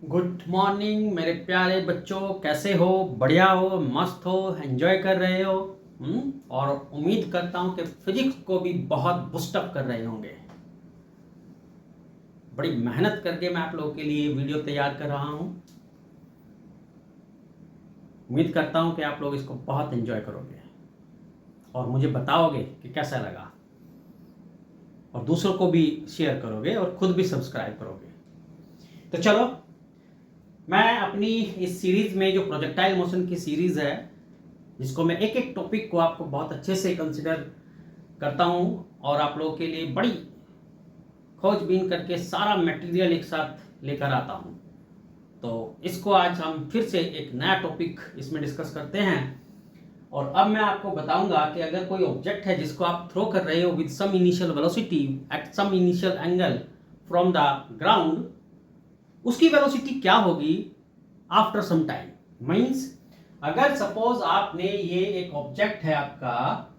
Good morning मेरे प्यारे बच्चों, कैसे हो? बढ़िया हो, मस्त हो, एंजॉय कर रहे हो? और उम्मीद करता हूं कि फिजिक्स को भी बहुत बूस्टअप कर रहे होंगे। बड़ी मेहनत करके मैं आप लोगों के लिए वीडियो तैयार कर रहा हूं। उम्मीद करता हूं कि आप लोग इसको बहुत एंजॉय करोगे और मुझे बताओगे कि कैसा लगा, और दूसरों को भी शेयर करोगे और खुद भी सब्सक्राइब करोगे। तो चलो, मैं अपनी इस सीरीज में, जो प्रोजेक्टाइल मोशन की सीरीज है, जिसको मैं एक एक टॉपिक को आपको बहुत अच्छे से कंसिडर करता हूं और आप लोगों के लिए बड़ी खोजबीन करके सारा मटेरियल एक साथ लेकर आता हूं। तो इसको आज हम फिर से एक नया टॉपिक इसमें डिस्कस करते हैं। और अब मैं आपको बताऊंगा कि अगर कोई ऑब्जेक्ट है जिसको आप थ्रो कर रहे हो with some initial velocity at some initial angle from the ground, उसकी वेलोसिटी क्या होगी आफ्टर सम टाइम। मीन्स अगर सपोज आपने ये एक ऑब्जेक्ट है आपका,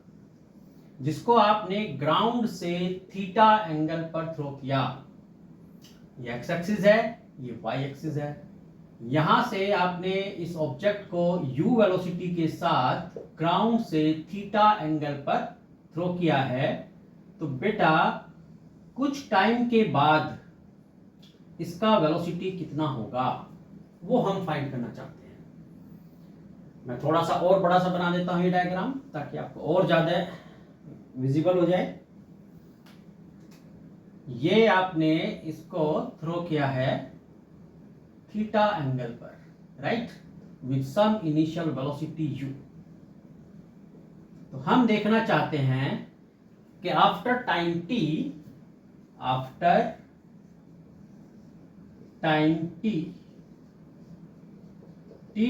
जिसको आपने ग्राउंड से थीटा एंगल पर थ्रो किया, ये एक्स एक्सिस है, ये वाई एक्सिस है। यहां से आपने इस ऑब्जेक्ट को u वेलोसिटी के साथ ग्राउंड से थीटा एंगल पर थ्रो किया है। तो बेटा कुछ टाइम के बाद इसका वेलोसिटी कितना होगा, वो हम फाइंड करना चाहते हैं। मैं थोड़ा सा और बड़ा सा बना देता हूं ये डायग्राम, ताकि आपको और ज्यादा विजिबल हो जाए। ये आपने इसको थ्रो किया है थीटा एंगल पर, right, with some initial velocity u। तो हम देखना चाहते हैं कि आफ्टर टाइम t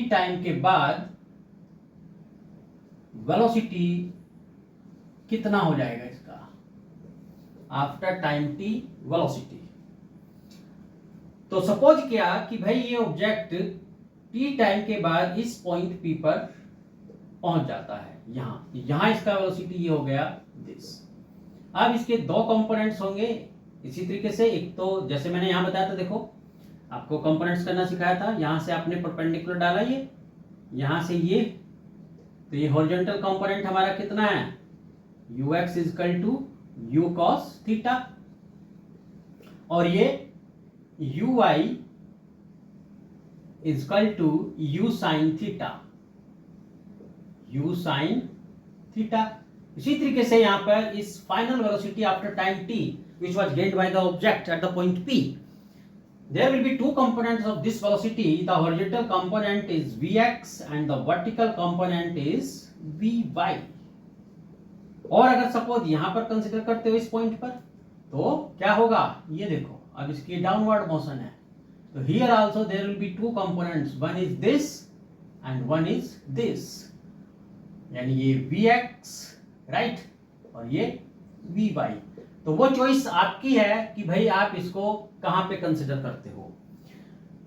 टाइम के बाद वेलोसिटी कितना हो जाएगा इसका, आफ्टर टाइम t वेलोसिटी। तो सपोज किया कि भाई ये ऑब्जेक्ट t टाइम के बाद इस पॉइंट p पर पहुंच जाता है। यहां इसका वेलोसिटी ये हो गया दिस। अब इसके दो कंपोनेंट्स होंगे इसी तरीके से। एक तो जैसे मैंने यहां बताया था, देखो आपको कंपोनेंट्स करना सिखाया था, यहां से आपने परपेंडिकुलर डाला, ये यहां से ये, तो ये हॉरिजॉन्टल कंपोनेंट हमारा कितना है, ux is equal to u cos theta, और ये uy is equal to u sin theta, u sin theta. इसी तरीके से यहां पर इस final velocity after time t which was gained by the object at the point p, there will be two components of this velocity. The horizontal component is vx and the vertical component is vy। और अगर suppose यहां पर consider करते हो इस point पर, तो क्या होगा, ये देखो अब इसकी डाउनवर्ड मोशन है। तो here also there will be two components, one is this and one is this, यानी ये vx, राइट, और ये vy। तो वो चॉइस आपकी है कि भाई आप इसको कहां पे कंसीडर करते हो,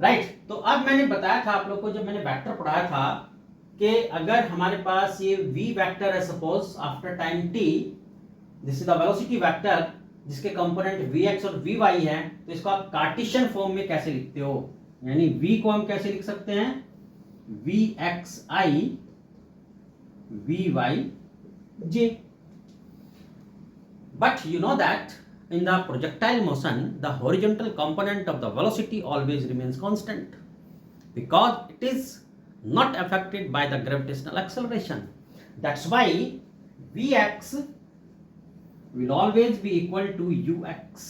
राइट। तो अब मैंने बताया था आप लोग को, जब मैंने वेक्टर पढ़ाया था, कि अगर हमारे पास ये v वेक्टर है suppose after time t, this is the velocity vector जिसके कंपोनेंट vx और vy है, तो इसको आप कार्टेशियन फॉर्म में कैसे लिखते हो, यानी v को हम कैसे लिख सकते हैं, vxi vyj। But you know that in the projectile motion, the horizontal component of the velocity always remains constant because it is not affected by the gravitational acceleration. That's why Vx will always be equal to Ux,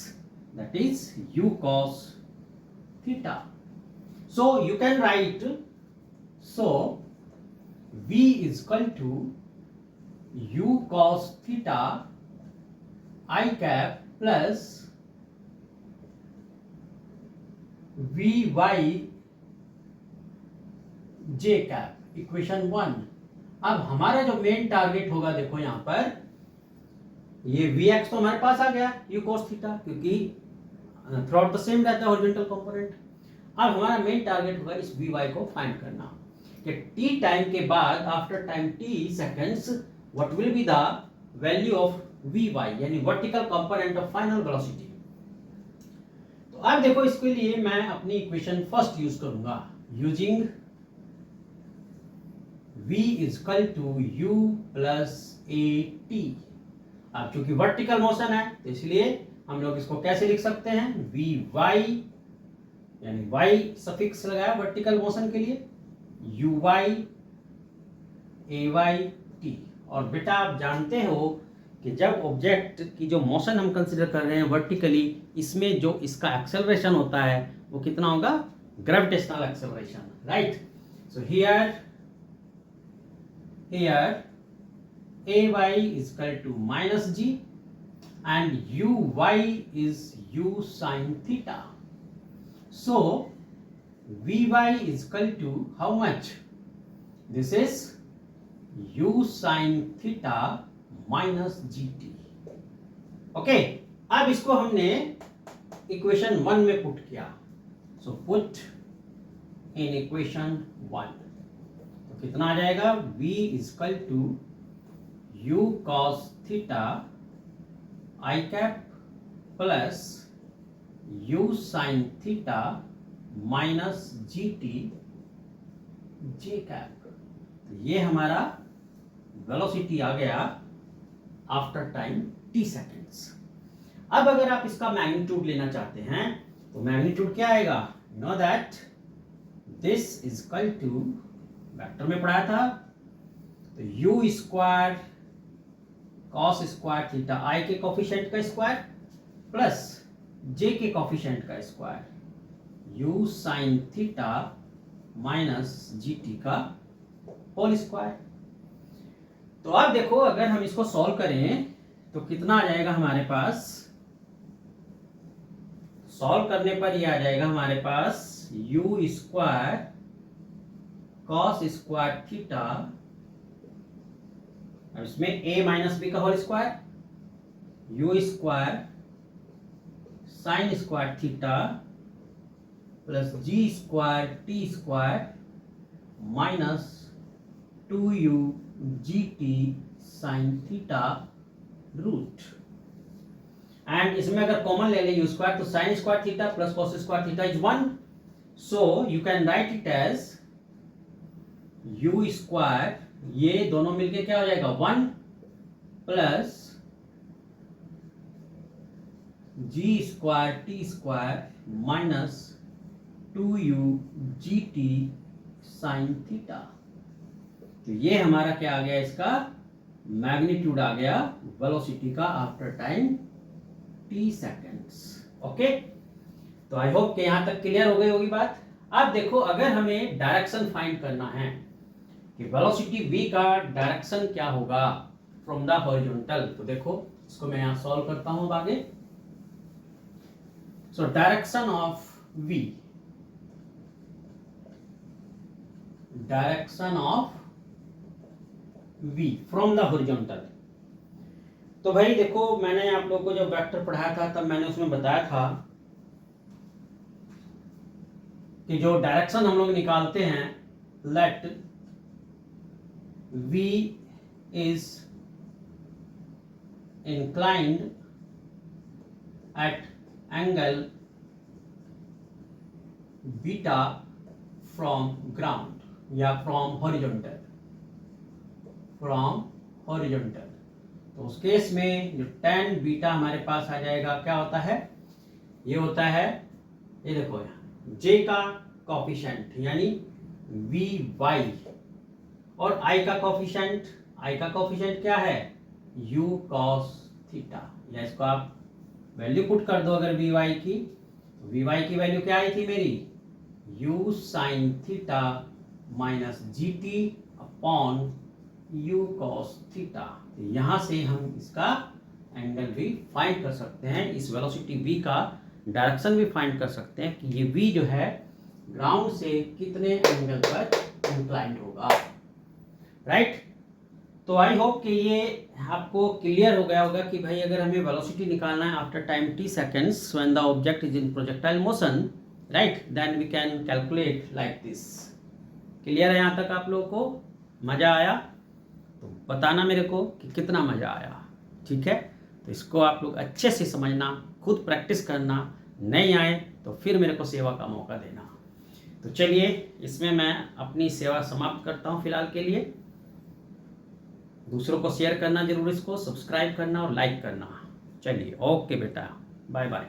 that is u cos theta. So you can write, so V is equal to u cos theta I cap plus vy j cap, equation 1। अब हमारा जो main target होगा, देखो यहां पर ये vx तो हमारे पास आ गया u cos थीटा, क्योंकि थ्रू आउट द सेम रहता है हॉरिजॉन्टल कंपोनेंट। अब हमारा मेन टारगेट होगा इस vy को फाइंड करना, कि t टाइम के बाद after time t seconds what will be the value of vy, यानी vertical component of final velocity. तो तो अब देखो इसके लिए मैं अपनी इक्वेशन फर्स्ट यूज करूंगा, using v is equal to u plus a t. अब चूंकि वर्टिकल मोशन है तो इसलिए हम लोग इसको कैसे लिख सकते हैं, वी वाई, यानी y सफिक्स लगाया वर्टिकल मोशन के लिए, u y a y t. और बेटा आप जानते हो कि जब ऑब्जेक्ट की जो मोशन हम कंसिडर कर रहे हैं वर्टिकली, इसमें जो इसका एक्सेलरेशन होता है वो कितना होगा, gravitational acceleration, right. So here ay is equal to minus g and uy is u sin theta. So vy is equal to how much? This is u sin theta minus gt. Okay, अब इसको हमने equation 1 में put किया, so put in equation 1, तो कितना आ जाएगा, v is equal to u cos theta i cap plus u sin theta minus gt j cap. तो ये हमारा वेलोसिटी आ गया आफ्टर टाइम t सेकेंड्स। अब अगर आप इसका मैग्नीट्यूड लेना चाहते हैं तो मैग्नीट्यूड क्या आएगा, you know that this is equal to, vector में पढ़ाया था, तो u square cos square theta i के कोफिशिएंट का स्क्वायर प्लस j के कोफिशिएंट का square, u sine theta minus gt का होल स्क्वायर। तो अब देखो अगर हम इसको सॉल्व करें तो कितना आ जाएगा हमारे पास, सॉल्व करने पर ये आ जाएगा हमारे पास u square cos square theta, अब इसमें a माइनस बी का whole square, u square sine square theta plus g square t square minus 2u gt sine theta root. And इसमें अगर कॉमन ले ले u स्क्वायर तो sine square theta plus cos square theta is 1, so you can write it as u square, ये दोनों मिलके क्या हो जाएगा 1 plus g square t square minus 2u gt sine theta. तो ये हमारा क्या आ गया, इसका मैग्नीट्यूड आ गया वेलोसिटी का after time t seconds. Okay, तो आई होप कि यहां तक क्लियर हो गई होगी बात। अब देखो अगर हमें डायरेक्शन फाइंड करना है कि वेलोसिटी v का डायरेक्शन क्या होगा फ्रॉम द हॉरिजॉन्टल, तो देखो इसको मैं यहां सॉल्व करता हूं आगे। So direction of v, direction of v from the horizontal, तो भाई देखो मैंने आप लोगों को जब वेक्टर पढ़ाया था तब मैंने उसमें बताया था कि जो डायरेक्शन हम लोग निकालते हैं, late v is inclined at angle beta from ground या from horizontal, तो उस केस में जो tan बीटा हमारे पास आ जाएगा क्या होता है, ये होता है, ये देखो j का कोफिशिएंट यानी vy और i का कोफिशिएंट क्या है, u cos थीटा, या इसको आप वैल्यू पुट कर दो अगर vy की, तो vy की वैल्यू क्या आई थी मेरी, u sin theta minus gt upon u cos theta. तो यहां से हम इसका एंगल भी फाइंड कर सकते हैं, इस वेलोसिटी v का डायरेक्शन भी फाइंड कर सकते हैं कि ये v जो है ग्राउंड से कितने एंगल पर इंक्लाइंड होगा, राइट। तो आई होप कि ये आपको क्लियर हो गया होगा कि भाई अगर हमें वेलोसिटी निकालना है after time t seconds when the object is in projectile motion, right, then we can calculate like this. Clear है यहाँ तक आप लोगों को, मज़ा आया तो बताना मेरे को कि कितना मज़ा आया, ठीक है। तो इसको आप लोग अच्छे से समझना, खुद प्रैक्टिस करना, नहीं आए तो फिर मेरे को सेवा का मौका देना। तो चलिए, इसमें मैं अपनी सेवा समाप्त करता हूँ फिलहाल के लिए। दूसरों को शेयर करना जरूर, इसको सब्सक्राइब करना और लाइक करना। चलिए, ओके बेटा, बाय बाय।